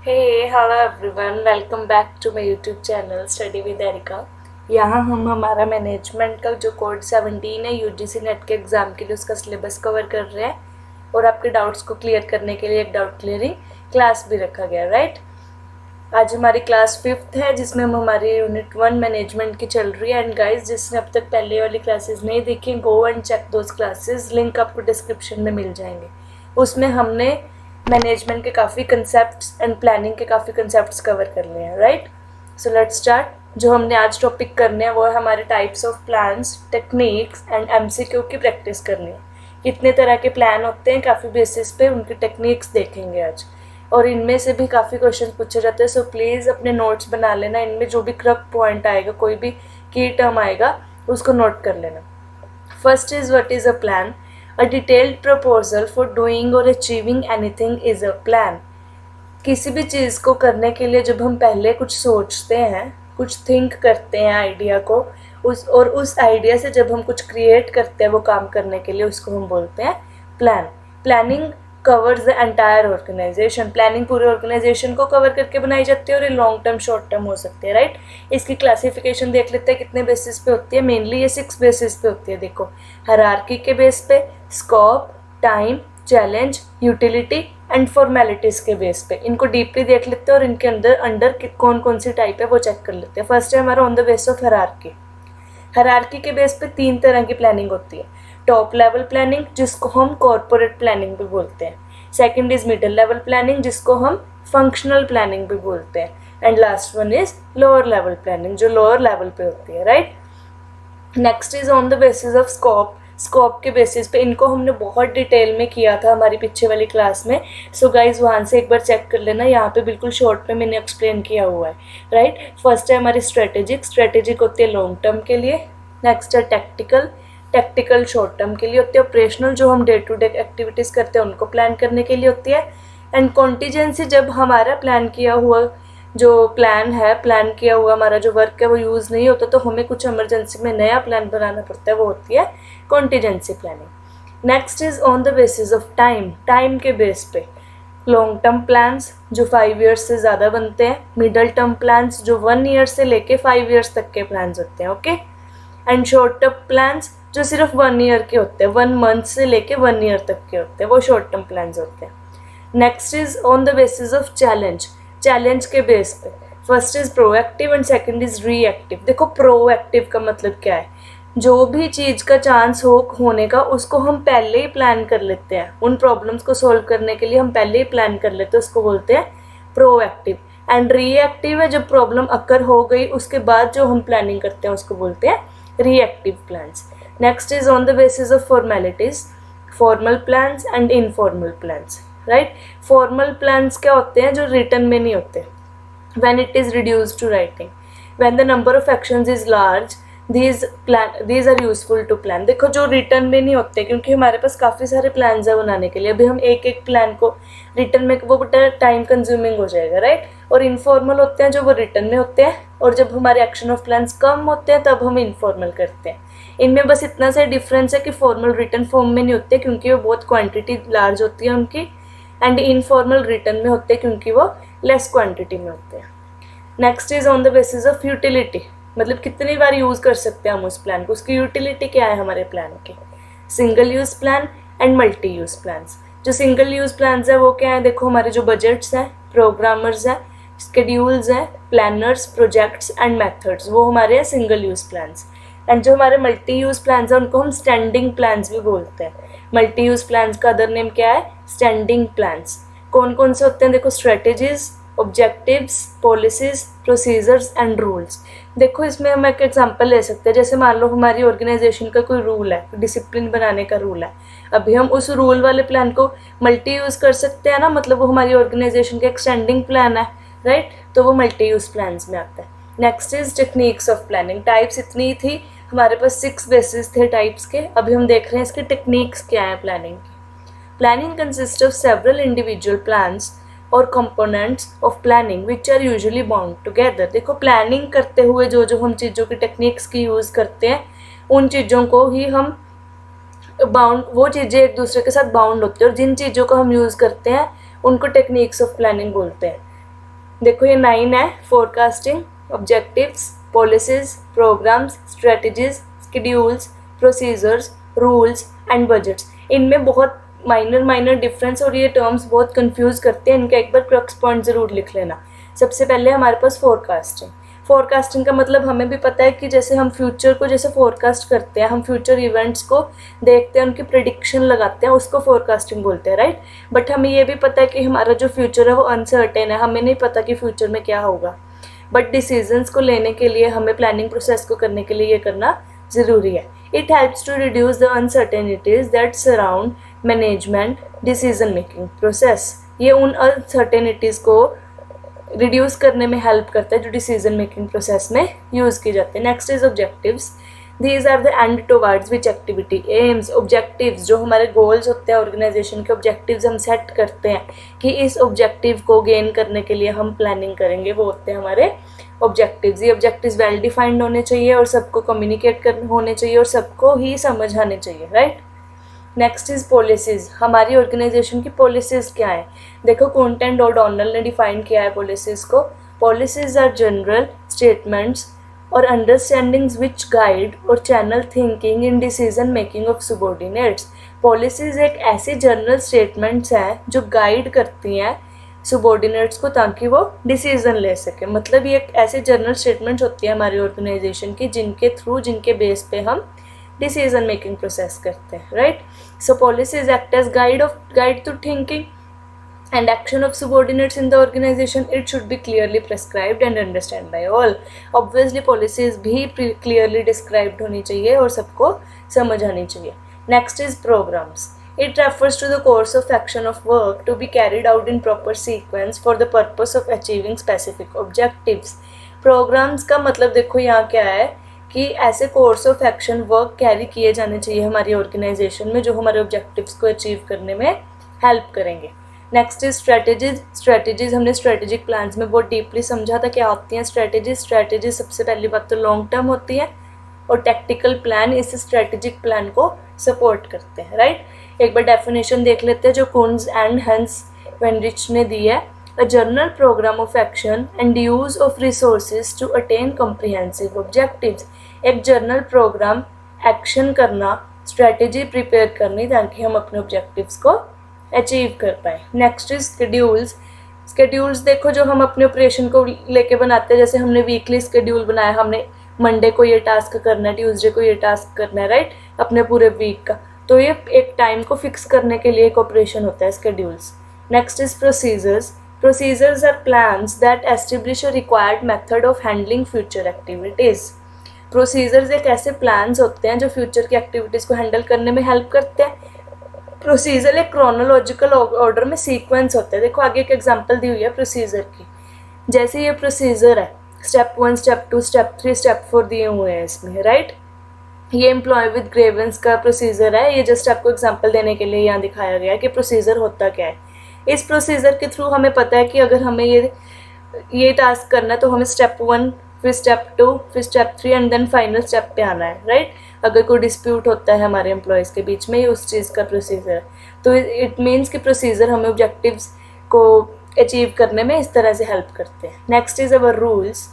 Hey hello everyone, welcome back to my YouTube channel study with Erika. यहाँ हम हमारा management का जो कोड 17 है यूजीसी नेट के एग्ज़ाम के लिए उसका सिलेबस कवर कर रहे हैं और आपके डाउट्स को क्लियर करने के लिए एक डाउट क्लियरिंग क्लास भी रखा गया, राइट। आज हमारी क्लास 5th है जिसमें हम हमारी यूनिट 1 मैनेजमेंट की चल रही है। एंड गाइज, जिसने अब तक पहले वाली क्लासेस नहीं देखी, go and check those classes, link आपको डिस्क्रिप्शन में मिल जाएंगे। उसमें हमने मैनेजमेंट के काफ़ी कंसेप्ट्स एंड प्लानिंग के काफ़ी कंसेप्ट्स कवर कर लिए हैं, राइट। So let's start. जो हमने आज टॉपिक करने हैं वो है हमारे types of plans, techniques and MCQ की प्रैक्टिस करनी है। कितने तरह के प्लान होते हैं, काफ़ी बेसिस पे उनकी टेक्निक्स देखेंगे आज, और इनमें से भी काफ़ी क्वेश्चन पूछे जाते हैं। सो प्लीज़ अपने नोट्स बना लेना, इनमें जो भी क्रक पॉइंट आएगा, कोई भी की टर्म आएगा उसको नोट कर लेना। First is what is a plan. A detailed proposal for doing or achieving anything is a plan. किसी भी चीज़ को करने के लिए जब हम पहले कुछ सोचते हैं, कुछ थिंक करते हैं आइडिया को, उस आइडिया से जब हम कुछ क्रिएट करते हैं वो काम करने के लिए, उसको हम बोलते हैं plan. Planning covers the entire organisation. Planning पूरे ऑर्गेनाइजेशन को कवर करके बनाई जाती है और ये लॉन्ग टर्म शॉर्ट टर्म हो सकती है, राइट। इसकी क्लासिफिकेशन देख लेते हैं कितने बेसिस पे होती है। मेनली ये 6 बेसिस पे होती है। देखो, हायरार्की के बेस पे, scope, time, challenge, utility and formalities के बेस पे। इनको डीपली देख लेते हैं और इनके अंदर कौन कौन सी टाइप है वो चेक कर लेते हैं। फर्स्ट है हमारा on the base of hierarchy. Hierarchy के बेस पे 3 तरह की प्लानिंग होती है। टॉप लेवल प्लानिंग, जिसको हम कॉर्पोरेट प्लानिंग भी बोलते हैं। Second is middle level planning, जिसको हम फंक्शनल प्लानिंग भी बोलते हैं। And last one is lower level planning, जो लोअर लेवल पे होती है, right. Next is on the basis of scope. Scope के बेसिस पे, इनको हमने बहुत डिटेल में किया था हमारी पीछे वाली क्लास में। सो गाइज वहाँ से एक बार चेक कर लेना, यहाँ पे बिल्कुल शॉर्ट में मैंने एक्सप्लेन किया हुआ है, राइट। फर्स्ट है हमारी स्ट्रेटेजिक। स्ट्रेटेजिक होती है लॉन्ग टर्म के लिए। नेक्स्ट है टैक्टिकल। टैक्टिकल शॉर्ट टर्म के लिए होती है। ऑपरेशनल, जो हम डे टू डे एक्टिविटीज़ करते हैं उनको प्लान करने के लिए होती है। एंड कॉन्टीजेंसी, जब हमारा प्लान किया हुआ हमारा जो वर्क है वो यूज़ नहीं होता तो हमें कुछ इमरजेंसी में नया प्लान बनाना पड़ता है, वो होती है contingency planning. Next is on the basis of time. Time के बेस पे लॉन्ग टर्म प्लान्स जो 5 ईयर्स से ज़्यादा बनते हैं। मिडल टर्म प्लान्स जो 1 ईयर से लेके 5 ईयर्स तक के प्लान्स होते हैं, okay. And short term plans जो सिर्फ 1 ईयर के होते हैं, 1 मंथ से लेके 1 ईयर तक के होते हैं, वो शॉर्ट टर्म प्लान्स होते हैं। Next is on the basis of challenge. Challenge के बेस पे first is proactive and second is reactive. देखो, प्रोएक्टिव का मतलब क्या है, जो भी चीज़ का चांस होने का उसको हम पहले ही प्लान कर लेते हैं। उन प्रॉब्लम्स को सॉल्व करने के लिए हम पहले ही प्लान कर लेते हैं, उसको बोलते हैं प्रोएक्टिव। एंड रिएक्टिव है जब प्रॉब्लम अकर हो गई उसके बाद जो हम प्लानिंग करते हैं उसको बोलते हैं reactive plans. Next is on the basis of formalities. Formal plans and informal plans, right. Formal plans क्या होते हैं, जो रिटर्न में नहीं होते। When it is reduced to writing, when the number of actions is large, these are useful to plan। देखो, जो written में नहीं होते, क्योंकि हमारे पास काफ़ी सारे प्लान्स है बनाने के लिए, अभी हम एक एक प्लान को रिटर्न में, वो टाइम कंज्यूमिंग हो जाएगा, राइट। और इनफॉर्मल होते हैं जो वो रिटर्न में होते हैं, और जब हमारे एक्शन ऑफ प्लान्स कम होते हैं तब हम इनफॉर्मल करते हैं। इनमें बस इतना सा डिफरेंस है कि फॉर्मल रिटर्न फॉर्म में नहीं होते क्योंकि वो बहुत क्वान्टिटी लार्ज होती है उनकी, एंड इनफॉर्मल रिटर्न में होते हैं क्योंकि वो लेस क्वान्टिटी में होते हैं। Next is on the basis of utility, मतलब कितनी बार यूज़ कर सकते हैं हम उस प्लान को, उसकी यूटिलिटी क्या है हमारे प्लान की। Single use plan and multi use plans. जो सिंगल यूज़ प्लान्स है वो क्या है, देखो हमारे जो बजट्स हैं, प्रोग्रामर्स हैं, स्केड्यूल्स हैं, प्लानर्स, प्रोजेक्ट्स एंड मेथड्स, वो हमारे हैं सिंगल यूज़ प्लान्स। एंड जो हमारे मल्टी यूज़ प्लान्स हैं उनको हम स्टैंडिंग प्लान्स भी बोलते हैं। मल्टी यूज़ प्लान्स का अदर नेम क्या है, स्टैंडिंग प्लान्स। कौन कौन से होते हैं, देखो, strategies, objectives, policies, procedures and rules. देखो, इसमें हम एक एग्जांपल ले सकते हैं। जैसे मान लो हमारी ऑर्गेनाइजेशन का कोई रूल है, डिसिप्लिन बनाने का रूल है, अभी हम उस रूल वाले प्लान को मल्टी यूज़ कर सकते हैं ना, मतलब वो हमारी ऑर्गेनाइजेशन का एक्सटेंडिंग प्लान है, राइट, तो वो मल्टी यूज़ प्लान्स में आता है। Next is techniques of planning. Types इतनी थी हमारे पास, 6 बेसिस थे टाइप्स के। अभी हम देख रहे हैं इसकी टेक्निक्स क्या है प्लानिंग की। Planning consist of several individual plans और components of planning which are usually bound together. देखो, प्लानिंग करते हुए जो जो हम चीज़ों की टेक्निक्स की यूज़ करते हैं उन चीज़ों को ही हम वो चीज़ें एक दूसरे के साथ बाउंड होती है, और जिन चीज़ों को हम यूज़ करते हैं उनको टेक्निक्स ऑफ प्लानिंग बोलते हैं। देखो ये 9 है, forecasting, objectives, policies, programmes, strategies, schedules, procedures, rules and budgets. इनमें बहुत माइनर डिफरेंस और ये टर्म्स बहुत कंफ्यूज करते हैं, इनका एक बार क्रक्स पॉइंट ज़रूर लिख लेना। सबसे पहले हमारे पास फोरकास्टिंग। फोरकास्टिंग का मतलब हमें भी पता है कि जैसे हम फ्यूचर को जैसे फोरकास्ट करते हैं, हम फ्यूचर इवेंट्स को देखते हैं, उनकी प्रिडिक्शन लगाते हैं, उसको फोरकास्टिंग बोलते हैं, राइट। बट हमें ये भी पता है कि हमारा जो फ्यूचर है वो अनसर्टेन है, हमें नहीं पता कि फ्यूचर में क्या होगा। बट डिसीजंस को लेने के लिए हमें प्लानिंग प्रोसेस को करने के लिए ये करना ज़रूरी है। It helps to reduce the uncertainties that surround management decision making process. ये उन अनसर्टेनिटीज़ को रिड्यूस करने में हेल्प करता है जो डिसीजन मेकिंग प्रोसेस में यूज़ की जाती है। Next is objectives. These are the end towards which activity aims. Objectives जो हमारे गोल्स होते हैं, ऑर्गेनाइजेशन के ऑब्जेक्टिव्स हम सेट करते हैं कि इस ऑब्जेक्टिव को गेन करने के लिए हम प्लानिंग करेंगे, वो होते हैं हमारे ऑब्जेक्टिव्स। ये ऑब्जेक्टिव्स वेल डिफाइंड होने चाहिए और सबको कम्युनिकेट करने होने चाहिए और सबको ही समझ आने चाहिए, राइट। Next is policies. हमारी ऑर्गेनाइजेशन की पॉलिसीज़ क्या है? देखो कॉन्टेंट और डोनल ने डिफाइन किया है पॉलिसीज़ को। पॉलिसीज़ आर जनरल स्टेटमेंट्स और अंडरस्टैंडिंग्स विच गाइड और channel thinking in decision making of subordinates. Policies एक ऐसी जनरल स्टेटमेंट्स हैं जो गाइड करती हैं सबॉर्डिनेट्स को ताकि वो डिसीजन ले सके। मतलब ये एक ऐसे जनरल स्टेटमेंट्स होती है हमारी ऑर्गेनाइजेशन की जिनके थ्रू, जिनके बेस पे हम डिसीजन मेकिंग प्रोसेस करते हैं, right. So policies act as guide to thinking and action of subordinates in the organization. It should be clearly prescribed and understood by all. Obviously policies भी clearly described होनी चाहिए और सबको समझ आनी चाहिए. Next is programs. It refers to the course of action of work to be carried out in proper sequence for the purpose of achieving specific objectives. Programs का मतलब देखो यहाँ क्या है कि ऐसे course of action work carry किए जाने चाहिए हमारी ऑर्गेनाइजेशन में जो हमारे ऑब्जेक्टिव्स को अचीव करने में हेल्प करेंगे. नेक्स्ट इज स्ट्रेटजीज हमने स्ट्रेटेजिक प्लान्स में बहुत डीपली समझा था क्या होती हैं स्ट्रेटजीज सबसे पहली बात तो लॉन्ग टर्म होती है और टैक्टिकल प्लान इस स्ट्रेटेजिक प्लान को सपोर्ट करते हैं, राइट. एक बार डेफिनेशन देख लेते हैं जो कुन्स एंड हंस वेनरिच ने दी है. A general program of action and use of resources to attain comprehensive objectives. एक जर्नल प्रोग्राम एक्शन करना, स्ट्रेटेजी प्रिपेयर करनी ताकि हम अपने ऑब्जेक्टिव्स को अचीव कर पाए. नेक्स्ट इज स्केड्यूल्स देखो जो हम अपने ऑपरेशन को लेके बनाते हैं. जैसे हमने वीकली स्केड्यूल बनाया, हमने मंडे को ये टास्क करना है, ट्यूसडे को ये टास्क करना है, राइट, अपने पूरे वीक का. तो ये एक टाइम को फिक्स करने के लिए एक ऑपरेशन होता है schedules. Next is procedures. Procedures are plans that establish a required method of handling future activities. Procedures एक ऐसे plans होते हैं जो future की activities को handle करने में help करते हैं. Procedure एक chronological order में sequence होता है. देखो आगे एक example दी हुई है procedure की. जैसे ये procedure है, step 1, step 2, step 3, step 4 दिए हुए हैं इसमें, right? ये employee with grievance का procedure है. ये just आपको example देने के लिए यहाँ दिखाया गया है कि procedure होता क्या है. इस प्रोसीजर के थ्रू हमें पता है कि अगर हमें ये टास्क करना है तो हमें स्टेप 1, फिर स्टेप 2, फिर step 3 and then final step पे आना है, राइट. अगर कोई डिस्प्यूट होता है हमारे एम्प्लॉयज़ के बीच में, ये उस चीज़ का प्रोसीजर है. तो इट मीन्स कि प्रोसीजर हमें ऑब्जेक्टिव्स को अचीव करने में इस तरह से हेल्प करते हैं. Next is our rules.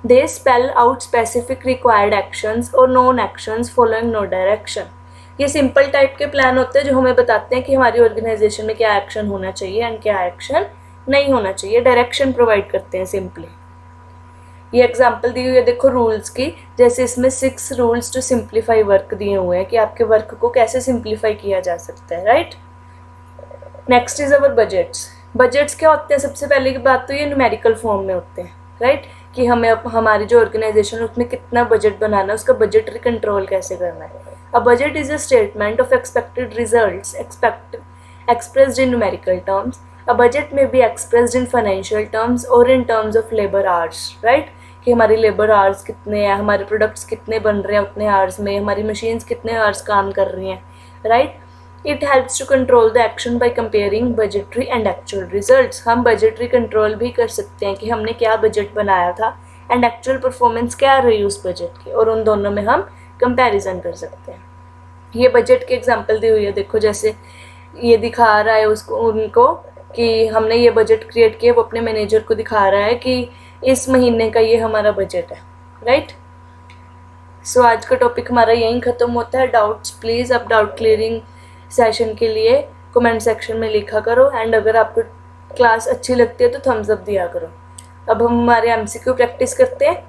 They spell out specific required actions और non actions following no direction. ये सिंपल टाइप के प्लान होते हैं जो हमें बताते हैं कि हमारी ऑर्गेनाइजेशन में क्या एक्शन होना चाहिए एंड क्या एक्शन नहीं होना चाहिए. डायरेक्शन प्रोवाइड करते हैं सिंपली. ये एग्जांपल दी हुई है देखो रूल्स की. जैसे इसमें 6 रूल्स टू सिंप्लीफाई वर्क दिए हुए हैं कि आपके वर्क को कैसे सिंप्लीफाई किया जा सकता है, right. Next is our budgets. Budgets क्या होते हैं? सबसे पहले की बात तो ये न्यूमेरिकल फॉर्म में होते हैं, राइट, कि हमें हमारी जो ऑर्गेनाइजेशन है उसमें कितना बजट बनाना है, उसका बजटरी कंट्रोल कैसे करना है. A budget is a statement of expected results expressed in numerical terms. A budget may be expressed in financial terms or in terms of labor hours, right? कि हमारी लेबर आवर्स कितने हैं, हमारे products कितने बन रहे हैं उतने आवर्स में, हमारी मशीन्स कितने आवर्स काम कर रही हैं, right. It helps to control the action by comparing budgetary and actual results. हम बजटरी कंट्रोल भी कर सकते हैं कि हमने क्या बजट बनाया था एंड एक्चुअल परफॉर्मेंस क्या रही उस बजट की, और उन दोनों में हम कंपैरिजन कर सकते हैं. ये बजट की एग्जांपल दी हुई है देखो. जैसे ये दिखा रहा है उसको उनको कि हमने ये बजट क्रिएट किया, वो अपने मैनेजर को दिखा रहा है कि इस महीने का ये हमारा बजट है, राइट। सो आज का टॉपिक हमारा यहीं ख़त्म होता है। डाउट्स प्लीज़ आप डाउट क्लियरिंग सेशन के लिए कमेंट सेक्शन में लिखा करो, एंड अगर आपको क्लास अच्छी लगती है तो थम्स अप दिया करो। अब हम हमारे एमसीक्यू प्रैक्टिस करते हैं।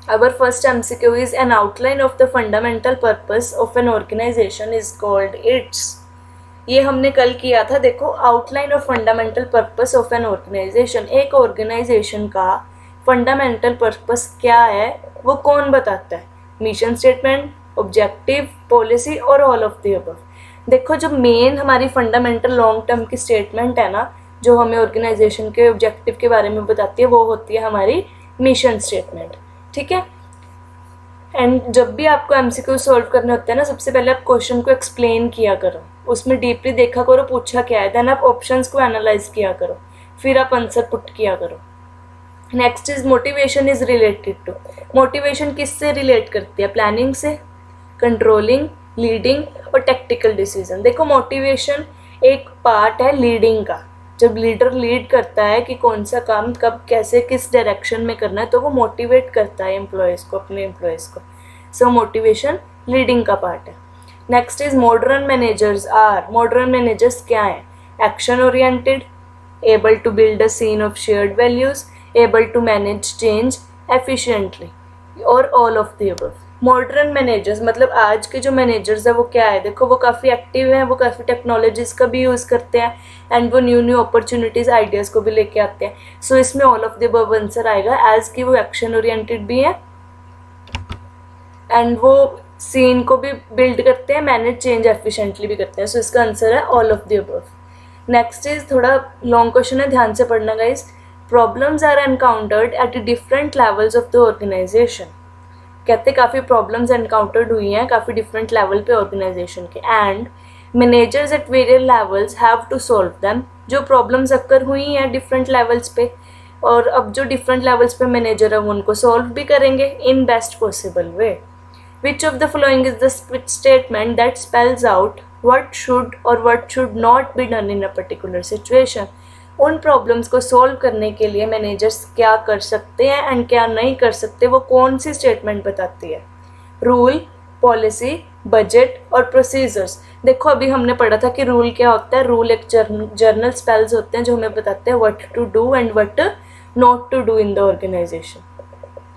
Our first MCQ is an outline of the fundamental purpose of an organization is called its। ये हमने कल किया था। देखो, outline of fundamental purpose of an organization, एक ऑर्गेनाइजेशन का फंडामेंटल पर्पस क्या है वो कौन बताता है? मिशन स्टेटमेंट, ऑब्जेक्टिव, पॉलिसी और ऑल ऑफ द अबव। देखो, जो मेन हमारी फंडामेंटल लॉन्ग टर्म की स्टेटमेंट है ना, जो हमें ऑर्गेनाइजेशन के ऑब्जेक्टिव के बारे में बताती है, वो होती है हमारी मिशन स्टेटमेंट, ठीक है। एंड जब भी आपको एमसीक्यू सॉल्व करने होते हैं ना, सबसे पहले आप क्वेश्चन को एक्सप्लेन किया करो, उसमें डीपली देखा करो पूछा क्या है, देन आप ऑप्शंस को एनालाइज किया करो, फिर आप आंसर पुट किया करो। Next is motivation is related to. Motivation किससे रिलेट करती है? प्लानिंग से, कंट्रोलिंग, लीडिंग और टेक्टिकल डिसीजन। देखो, मोटिवेशन एक पार्ट है लीडिंग का। जब लीडर लीड करता है कि कौन सा काम कब कैसे किस डायरेक्शन में करना है, तो वो मोटिवेट करता है एम्प्लॉयज़ को, अपने एम्प्लॉयज़ को। सो मोटिवेशन लीडिंग का पार्ट है। Next is modern managers are. Modern managers क्या हैं? Action oriented, able to build a scene of shared values, able to manage change efficiently और all of the above. Modern managers मतलब आज के जो managers है वो क्या है? देखो, वो काफ़ी एक्टिव हैं, वो काफ़ी टेक्नोलॉजीज़ का भी यूज़ करते हैं, एंड वो न्यू अपॉर्चुनिटीज़ आइडियाज़ को भी लेके आते हैं। सो इसमें all of the above answer आएगा, एज कि वो एक्शन ओरिएंटेड भी हैं एंड वो सीन को भी बिल्ड करते हैं, मैनेज चेंज एफिशिएंटली भी करते हैं। सो इसका आंसर है all of the above. Next is थोड़ा लॉन्ग क्वेश्चन है, ध्यान से पढ़ना guys. Problems are encountered at different levels of the organization. कहते काफ़ी प्रॉब्लम्स एनकाउंटर्ड हुई हैं काफ़ी डिफरेंट लेवल पे ऑर्गेनाइजेशन के, and managers at various levels have to solve them. जो प्रॉब्लम्स अक्कर हुई हैं डिफरेंट लेवल्स पे, और अब जो डिफरेंट लेवल्स पे मैनेजर है वो उनको सॉल्व भी करेंगे in best possible way. Which of the following is the statement that spells out what should और what should not be done in a particular situation. उन प्रॉब्लम्स को सॉल्व करने के लिए मैनेजर्स क्या कर सकते हैं एंड क्या नहीं कर सकते, वो कौन सी स्टेटमेंट बताती है? रूल, पॉलिसी, बजट और प्रोसीजर्स। देखो, अभी हमने पढ़ा था कि रूल क्या होता है। रूल एक जर्नल स्पेल्स होते हैं जो हमें बताते हैं what to do and what not to do in the organisation,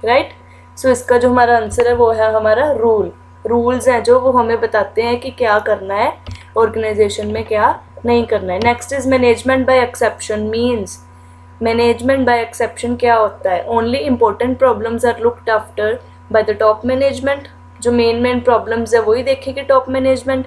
right. So इसका जो हमारा आंसर है वो है हमारा रूल। रूल्स हैं जो वो हमें बताते हैं कि क्या करना है ऑर्गेनाइजेशन में, क्या नहीं करना है। Next is management by exception means. Management by exception क्या होता है? Only important problems are looked after by the top management. जो मेन प्रॉब्लम्स है वही देखेगी top management.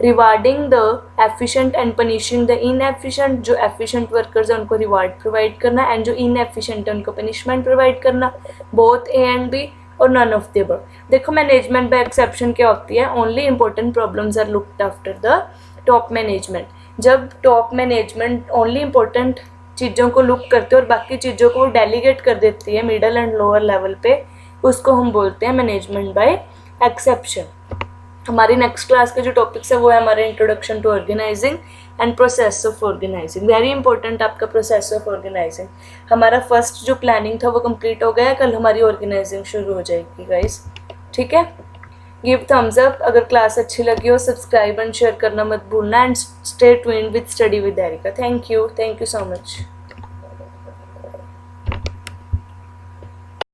Rewarding the efficient and punishing the inefficient. जो एफिशिएंट वर्कर्स है उनको रिवार्ड प्रोवाइड करना, एंड जो इनएफिशिएंट है उनको पनिशमेंट प्रोवाइड करना। बोथ ए एंड बी और नन ऑफ द अबव। देखो, मैनेजमेंट बाय एक्सेप्शन क्या होती है? Only important problems are looked after the top management. जब टॉप मैनेजमेंट ओनली इंपॉर्टेंट चीज़ों को लुक करते हैं और बाकी चीज़ों को डेलीगेट कर देती है मिडल एंड लोअर लेवल पे, उसको हम बोलते हैं मैनेजमेंट बाय एक्सेप्शन। हमारी नेक्स्ट क्लास के जो टॉपिक्स है वो है हमारे introduction to organizing and process of organizing. Very important आपका प्रोसेस ऑफ ऑर्गेनाइजिंग। हमारा फर्स्ट जो प्लानिंग था वो कंप्लीट हो गया, कल हमारी ऑर्गेनाइजिंग शुरू हो जाएगी गाइस, ठीक है। गिव थम्स अप अगर क्लास अच्छी लगी हो, सब्सक्राइब एंड शेयर करना मत भूलना, and stay tuned with study with Erica. Thank you so much.